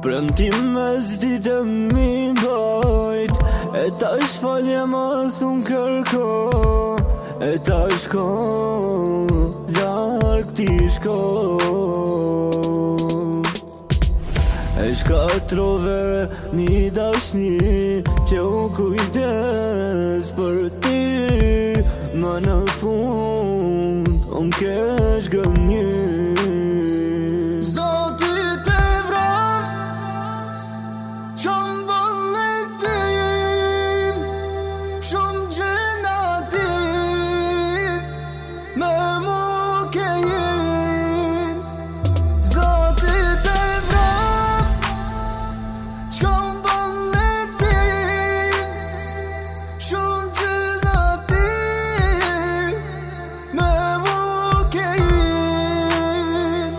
Premtim me zdite mi bajt, e ta shfalje mas unë kërko, e ta shko, larg ti shko. E shkatrove një dashni që u kujdes për ti, ma në fund unë kesh gënjë. Shumë gjënati me mu ke jen, Zotit e vrap, qka m'bën me ti. Shumë gjënati me mu ke jen.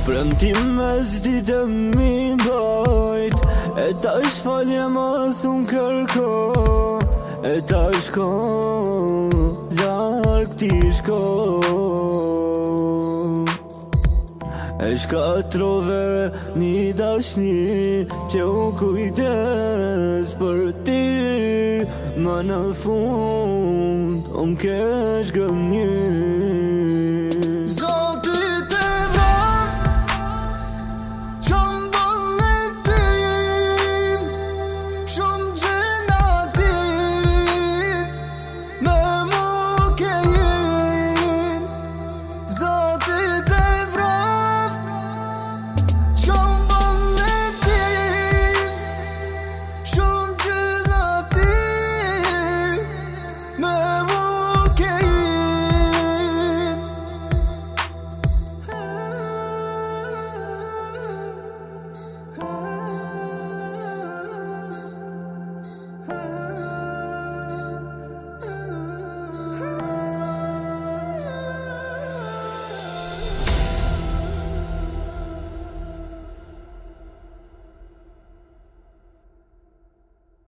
Premtim me zdite mi bajt, e ta shfalje mas unë kërko, e ta shko, larg ti shko. E shkatrove një dashni që u kujdes për ti, ma në fund unë kesh gënjë. Shumë gjënati me